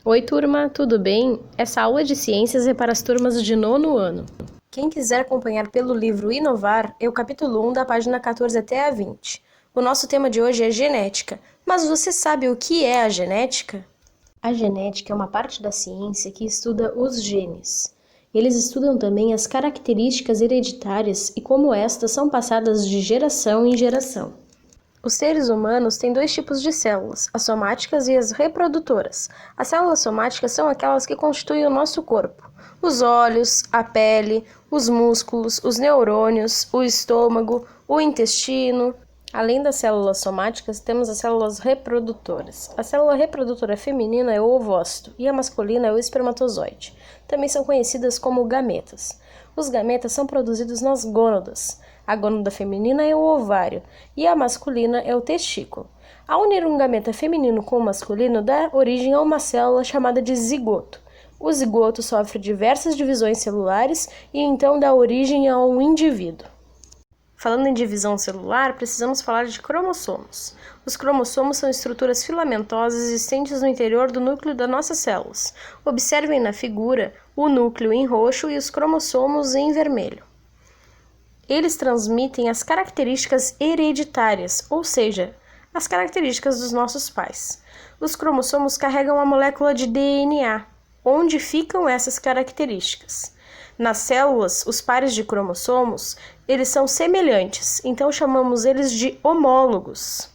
Oi, turma, tudo bem? Essa aula de ciências é para as turmas de 9º ano. Quem quiser acompanhar pelo livro Inovar, é o capítulo 1, da página 14 até a 20. O nosso tema de hoje é genética, mas você sabe o que é a genética? A genética é uma parte da ciência que estuda os genes. Eles estudam também as características hereditárias e como estas são passadas de geração em geração. Os seres humanos têm dois tipos de células, as somáticas e as reprodutoras. As células somáticas são aquelas que constituem o nosso corpo. Os olhos, a pele, os músculos, os neurônios, o estômago, o intestino. Além das células somáticas, temos as células reprodutoras. A célula reprodutora feminina é o ovócito e a masculina é o espermatozoide. Também são conhecidas como gametas. Os gametas são produzidos nas gônadas. A gônada feminina é o ovário e a masculina é o testículo. Ao unir um gameta feminino com o masculino, dá origem a uma célula chamada de zigoto. O zigoto sofre diversas divisões celulares e então dá origem a um indivíduo. Falando em divisão celular, precisamos falar de cromossomos. Os cromossomos são estruturas filamentosas existentes no interior do núcleo das nossas células. Observem na figura o núcleo em roxo e os cromossomos em vermelho. Eles transmitem as características hereditárias, ou seja, as características dos nossos pais. Os cromossomos carregam a molécula de DNA, onde ficam essas características. Nas células, os pares de cromossomos, eles são semelhantes, então chamamos eles de homólogos.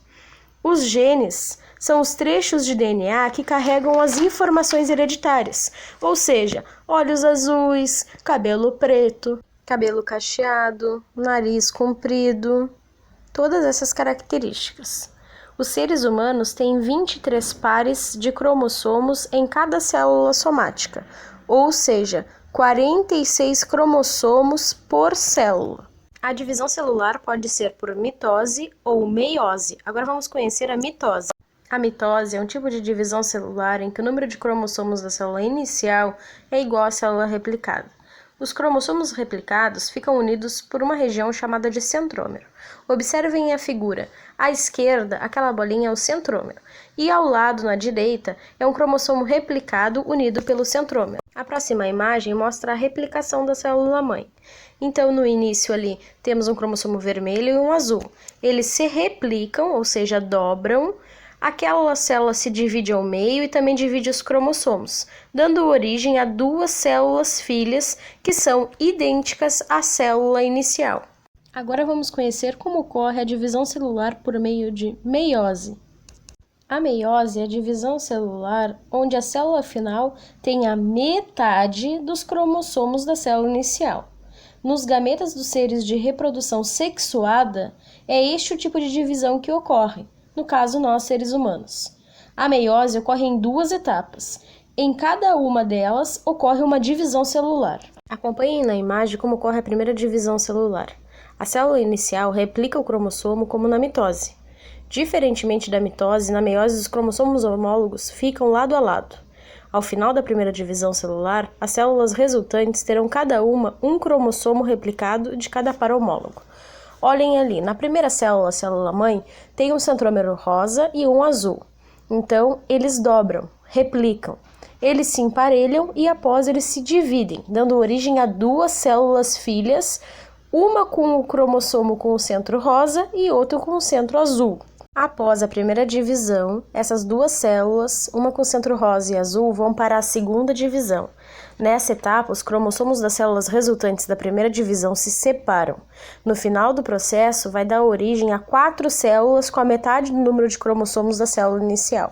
Os genes são os trechos de DNA que carregam as informações hereditárias, ou seja, olhos azuis, cabelo preto, cabelo cacheado, nariz comprido, todas essas características. Os seres humanos têm 23 pares de cromossomos em cada célula somática, ou seja, 46 cromossomos por célula. A divisão celular pode ser por mitose ou meiose. Agora vamos conhecer a mitose. A mitose é um tipo de divisão celular em que o número de cromossomos da célula inicial é igual à célula replicada. Os cromossomos replicados ficam unidos por uma região chamada de centrômero. Observem a figura. À esquerda, aquela bolinha é o centrômero, e ao lado, na direita, é um cromossomo replicado unido pelo centrômero. A próxima imagem mostra a replicação da célula-mãe. Então, no início ali, temos um cromossomo vermelho e um azul. Eles se replicam, ou seja, dobram. Aquela célula se divide ao meio e também divide os cromossomos, dando origem a duas células filhas que são idênticas à célula inicial. Agora vamos conhecer como ocorre a divisão celular por meio de meiose. A meiose é a divisão celular onde a célula final tem a metade dos cromossomos da célula inicial. Nos gametas dos seres de reprodução sexuada, é este o tipo de divisão que ocorre. No caso, nós, seres humanos. A meiose ocorre em duas etapas. Em cada uma delas, ocorre uma divisão celular. Acompanhem na imagem como ocorre a primeira divisão celular. A célula inicial replica o cromossomo como na mitose. Diferentemente da mitose, na meiose os cromossomos homólogos ficam lado a lado. Ao final da primeira divisão celular, as células resultantes terão cada uma um cromossomo replicado de cada par homólogo. Olhem ali, na primeira célula, a célula-mãe, tem um centrômero rosa e um azul. Então, eles dobram, replicam. Eles se emparelham e após eles se dividem, dando origem a duas células filhas, uma com o cromossomo com o centro rosa e outra com o centro azul. Após a primeira divisão, essas duas células, uma com centro rosa e azul, vão para a segunda divisão. Nessa etapa, os cromossomos das células resultantes da primeira divisão se separam. No final do processo, vai dar origem a 4 células com a metade do número de cromossomos da célula inicial.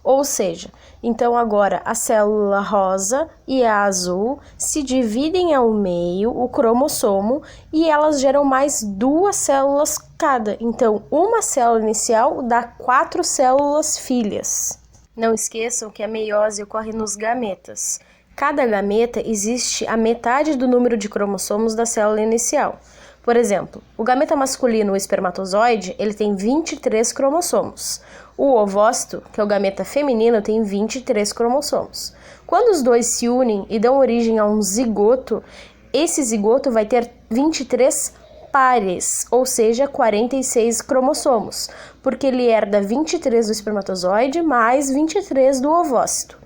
Ou seja, então agora a célula rosa e a azul se dividem ao meio, o cromossomo, e elas geram mais 2 células cada. Então, uma célula inicial dá 4 células filhas. Não esqueçam que a meiose ocorre nos gametas. Cada gameta existe a metade do número de cromossomos da célula inicial. Por exemplo, o gameta masculino, o espermatozoide, ele tem 23 cromossomos. O ovócito, que é o gameta feminino, tem 23 cromossomos. Quando os dois se unem e dão origem a um zigoto, esse zigoto vai ter 23 pares, ou seja, 46 cromossomos, porque ele herda 23 do espermatozoide mais 23 do ovócito.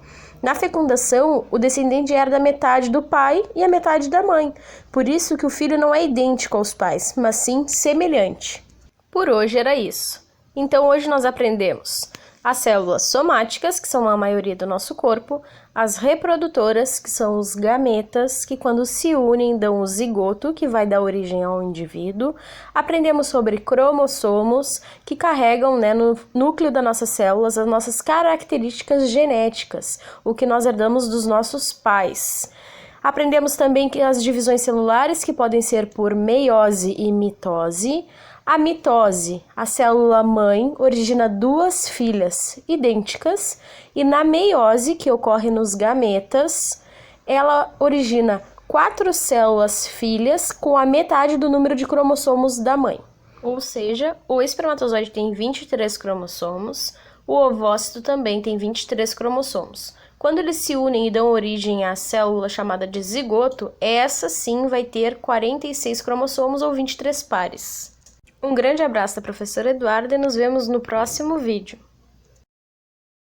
Na fecundação, o descendente herda metade do pai e a metade da mãe. Por isso que o filho não é idêntico aos pais, mas sim semelhante. Por hoje era isso. Então hoje nós aprendemos as células somáticas, que são a maioria do nosso corpo, as reprodutoras, que são os gametas, que quando se unem dão o zigoto, que vai dar origem ao indivíduo. Aprendemos sobre cromossomos, que carregam, no núcleo das nossas células as nossas características genéticas, o que nós herdamos dos nossos pais. Aprendemos também que as divisões celulares, que podem ser por meiose e mitose. A mitose, a célula-mãe, origina duas filhas idênticas, e na meiose, que ocorre nos gametas, ela origina 4 células filhas com a metade do número de cromossomos da mãe. Ou seja, o espermatozoide tem 23 cromossomos, o ovócito também tem 23 cromossomos. Quando eles se unem e dão origem à célula chamada de zigoto, essa sim vai ter 46 cromossomos ou 23 pares. Um grande abraço da professora Eduarda e nos vemos no próximo vídeo.